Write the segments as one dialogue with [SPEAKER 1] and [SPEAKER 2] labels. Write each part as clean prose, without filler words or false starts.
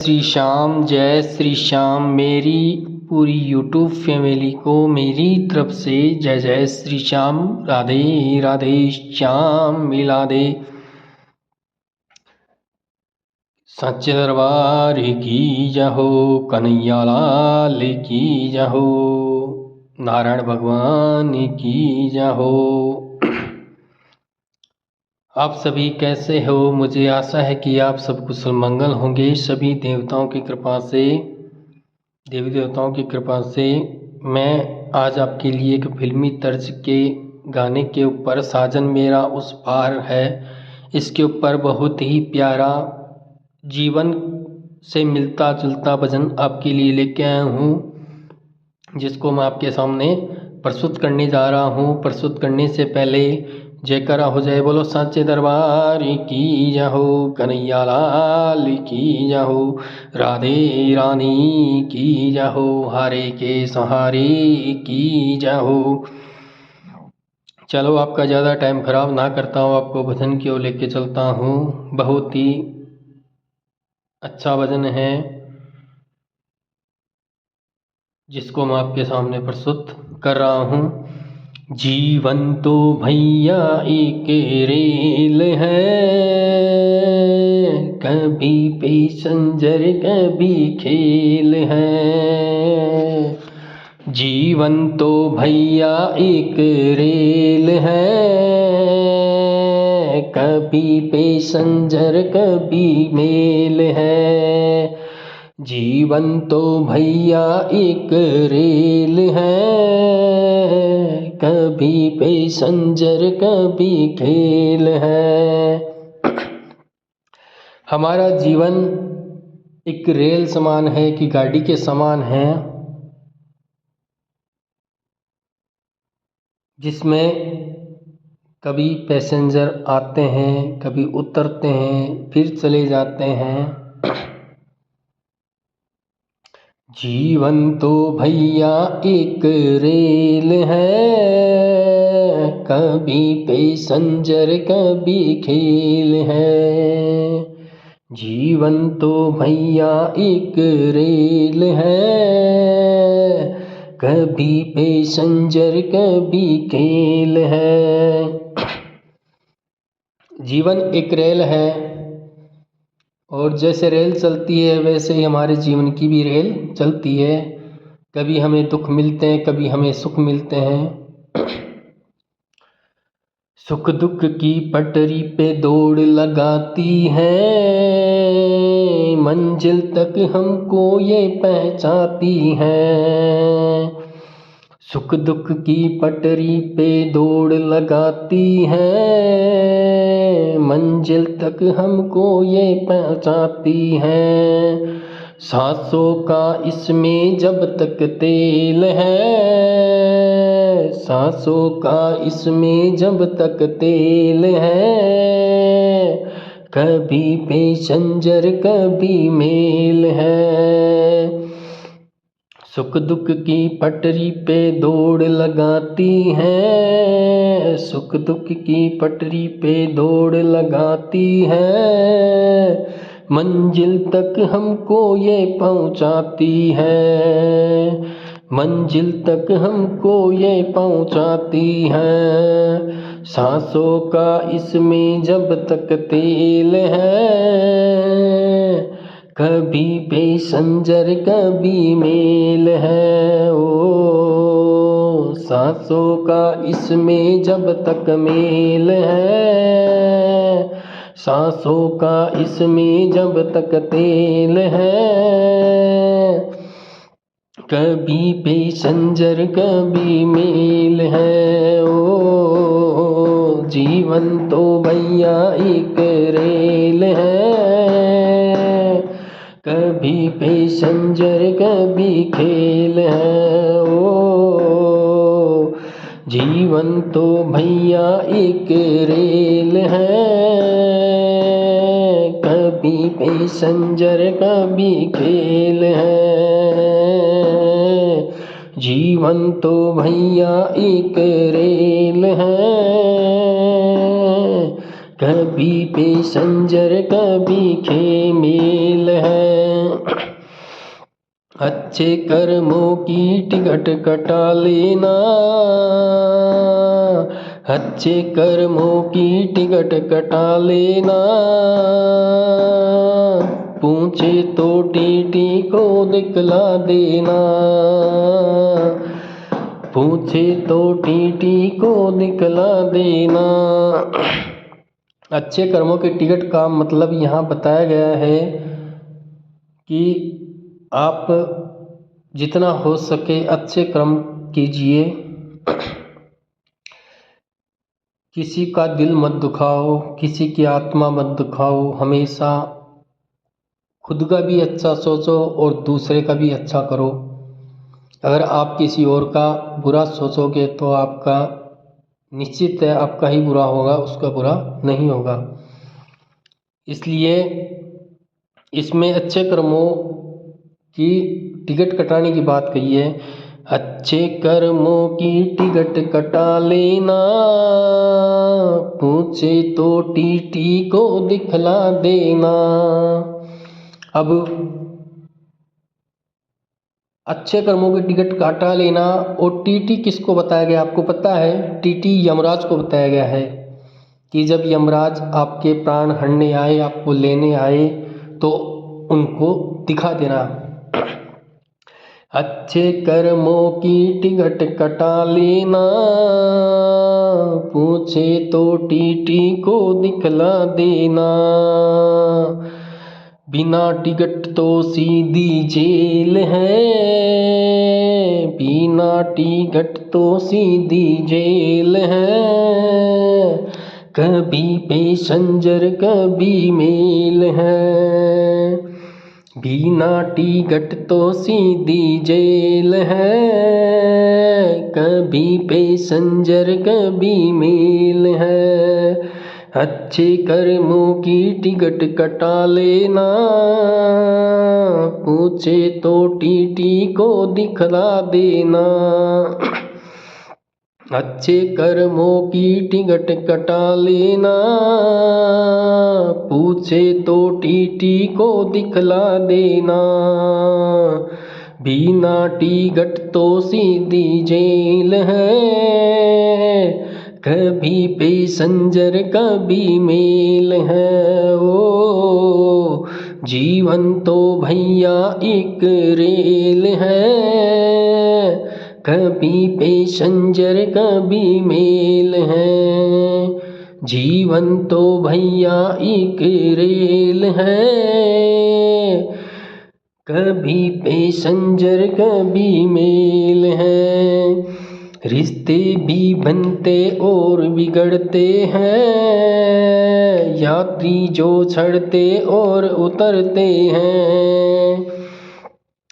[SPEAKER 1] श्री श्याम, जय श्री श्याम। मेरी पूरी यूट्यूब फैमिली को मेरी तरफ से जय जय श्री श्याम। राधे राधे श्याम मिला दे। सच्चे दरबार की जय हो, कन्हैया लाल की जय हो, नारायण भगवान की जय हो। आप सभी कैसे हो? मुझे आशा है कि आप सब कुशल मंगल होंगे। सभी देवताओं की कृपा से, देवी देवताओं की कृपा से मैं आज आपके लिए एक फिल्मी तर्ज के गाने के ऊपर साजन मेरा उस पार है, इसके ऊपर बहुत ही प्यारा जीवन से मिलता जुलता भजन आपके लिए लेके आया हूँ, जिसको मैं आपके सामने प्रस्तुत करने जा रहा हूँ। प्रस्तुत करने से पहले जयकारा हो जाए, बोलो साचे दरबार की जय हो, कन्हैया लाल की जय हो, राधे रानी की जय हो, हारे के सहारे की जय हो। चलो आपका ज़्यादा टाइम खराब ना करता हूँ, आपको भजन की ओर लेके चलता हूँ। बहुत ही अच्छा भजन है जिसको मैं आपके सामने प्रस्तुत कर रहा हूँ। जीवन तो भैया एक रेल है, कभी पैसेंजर कभी खेल है। जीवन तो भैया एक रेल है, कभी पैसेंजर कभी मेल है। जीवन तो भैया एक रेल है, कभी पैसेंजर कभी खेल है। हमारा जीवन एक रेल समान है कि गाड़ी के समान है, जिसमें कभी पैसेंजर आते हैं, कभी उतरते हैं, फिर चले जाते हैं। जीवन तो भैया एक रेल है, कभी पैसेंजर कभी खेल है। जीवन तो भैया एक रेल है, कभी पैसेंजर कभी खेल है। जीवन एक रेल है, और जैसे रेल चलती है वैसे ही हमारे जीवन की भी रेल चलती है। कभी हमें दुख मिलते हैं, कभी हमें सुख मिलते हैं। सुख दुख की पटरी पे दौड़ लगाती है, मंजिल तक हमको ये पहुंचाती है। सुख दुख की पटरी पे दौड़ लगाती है, मंजिल तक हमको ये पहुंचाती है। सांसों का इसमें जब तक तेल है, सांसों का इसमें जब तक तेल है, कभी पैसेंजर कभी मेल है। सुख दुख की पटरी पे दौड़ लगाती है, सुख दुख की पटरी पे दौड़ लगाती है, मंजिल तक हमको ये पहुंचाती है। मंजिल तक हमको ये पहुंचाती है। सांसों का इसमें जब तक तेल है, कभी पैसेंजर कभी मेल है। ओ सांसों का इसमें जब तक मेल है, सांसों का इसमें जब तक तेल है, कभी पैसेंजर कभी मेल है। ओ जीवन तो भैया एक रेल है, कभी पैसेंजर कभी खेल है। ओ जीवन तो भैया एक रेल है, कभी पैसेंजर कभी खेल है। जीवन तो भैया एक रेल है, कभी पैसेंजर कभी खेमेल है। अच्छे कर्मों की टिकट कटा लेना, अच्छे कर्मों की टिकट कटा लेना, पूछे तो टीटी को दिखला देना, पूछे तो टीटी को दिखला देना। अच्छे कर्मों के टिकट का मतलब यहाँ बताया गया है कि आप जितना हो सके अच्छे कर्म कीजिए, किसी का दिल मत दुखाओ, किसी की आत्मा मत दुखाओ, हमेशा खुद का भी अच्छा सोचो और दूसरे का भी अच्छा करो। अगर आप किसी और का बुरा सोचोगे तो आपका निश्चित है आपका ही बुरा होगा, उसका बुरा नहीं होगा। इसलिए इसमें अच्छे कर्मों की टिकट कटाने की बात कही है। अच्छे कर्मों की टिकट कटा लेना, पूछे तो टीटी को दिखला देना। अब अच्छे कर्मों की टिकट काटा लेना, और टीटी किसको बताया गया आपको पता है? टीटी यमराज को बताया गया है कि जब यमराज आपके प्राण हरने आए, आपको लेने आए, तो उनको दिखा देना। अच्छे कर्मों की टिकट कटा लेना, पूछे तो टीटी को दिखला देना। बिना टिकट तो सीधी जेल है, बिना टिकट तो सीधी जेल है, कभी पैसेंजर कभी मेल है। बिना टिकट तो सीधी जेल है, कभी पैसेंजर कभी मेल है। अच्छे कर्मों की टिकट कटा लेना, पूछे तो टीटी को दिखला देना। अच्छे कर्मों की टिकट कटा लेना, पूछे तो टीटी को दिखला देना। बिना टिकट तो सीधी जेल है, कभी पैसेंजर कभी मेल है। ओ जीवन तो भैया एक रेल है, कभी पैसेंजर कभी मेल है। जीवन तो भैया एक रेल है, कभी पैसेंजर कभी मेल है। रिश्ते भी बनते और बिगड़ते हैं, यात्री जो चढ़ते और उतरते हैं।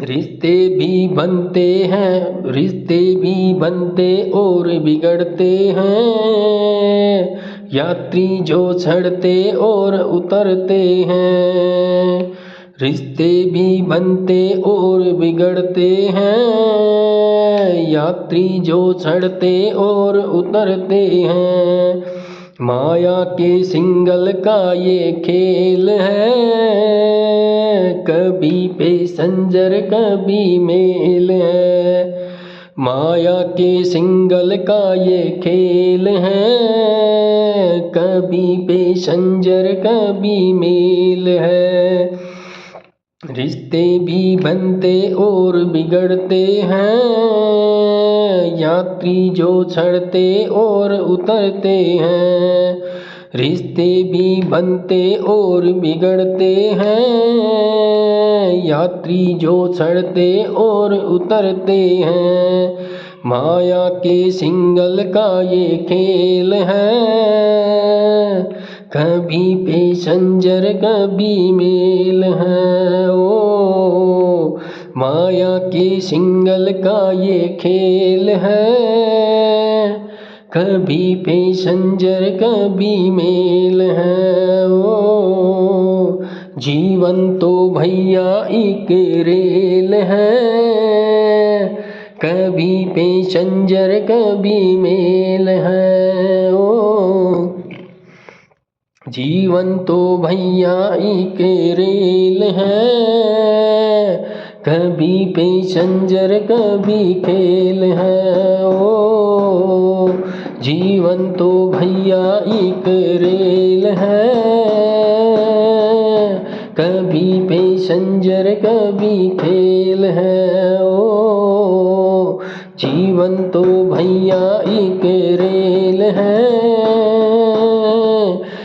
[SPEAKER 1] रिश्ते भी बनते हैं, रिश्ते भी बनते और बिगड़ते हैं, यात्री जो चढ़ते और उतरते हैं। रिश्ते भी बनते और बिगड़ते हैं, यात्री जो चढ़ते और उतरते हैं। माया के सिंगल का ये खेल है, कभी पैसेंजर कभी मेल है। माया के सिंगल का ये खेल है, कभी पैसेंजर कभी मेल है। रिश्ते भी बनते और बिगड़ते हैं, यात्री जो चढ़ते और उतरते हैं। रिश्ते भी बनते और बिगड़ते हैं, यात्री जो चढ़ते और उतरते हैं। माया के सिंगल का ये खेल है, कभी पैसेंजर कभी मेल है। ओ माया के सिंगल का ये खेल है, कभी पैसेंजर कभी मेल है। ओ जीवन तो भैया एक रेल है, कभी पैसेंजर कभी मेल है। ओ जीवन तो भैया एक रेल है, कभी पैसेंजर कभी खेल है। ओ जीवन तो भैया एक रेल है, कभी पैसेंजर कभी खेल है। ओ जीवन तो भैया एक रेल है,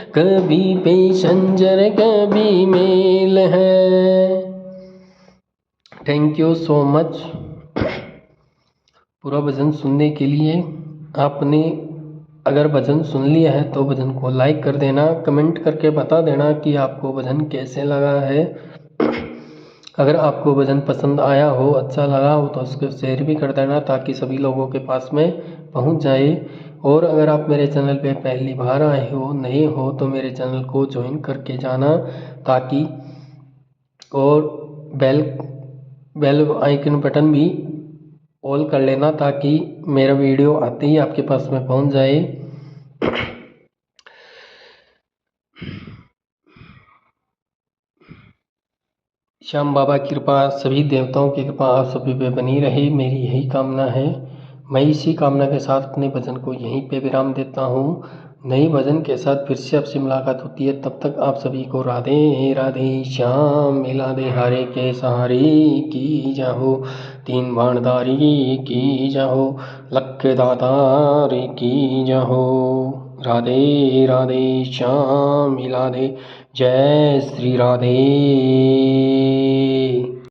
[SPEAKER 1] कभी पैसेंजर कभी मेल है। थैंक यू सो मच पूरा भजन सुनने के लिए। आपने अगर भजन सुन लिया है तो भजन को लाइक कर देना, कमेंट करके बता देना कि आपको भजन कैसे लगा है। अगर आपको भजन पसंद आया हो, अच्छा लगा हो तो उसको शेयर भी कर देना ताकि सभी लोगों के पास में पहुंच जाए। और अगर आप मेरे चैनल पे पहली बार आए हो, नए हो, तो मेरे चैनल को ज्वाइन करके जाना ताकि, और बेल आइकन बटन भी ऑल कर लेना ताकि मेरा वीडियो आते ही आपके पास में पहुंच जाए। श्याम बाबा की कृपा, सभी देवताओं की कृपा आप सभी पे बनी रहे, मेरी यही कामना है। मैं इसी कामना के साथ अपने भजन को यहीं पे विराम देता हूँ। नई भजन के साथ फिर से आपसे मुलाकात होती है, तब तक आप सभी को राधे राधे श्याम मिला दे। हारे के सहारे की जाहो, तीन बाणधारी की जाहो, लख दातार की जाहो। राधे राधे श्याम मिला दे। जय श्री राधे।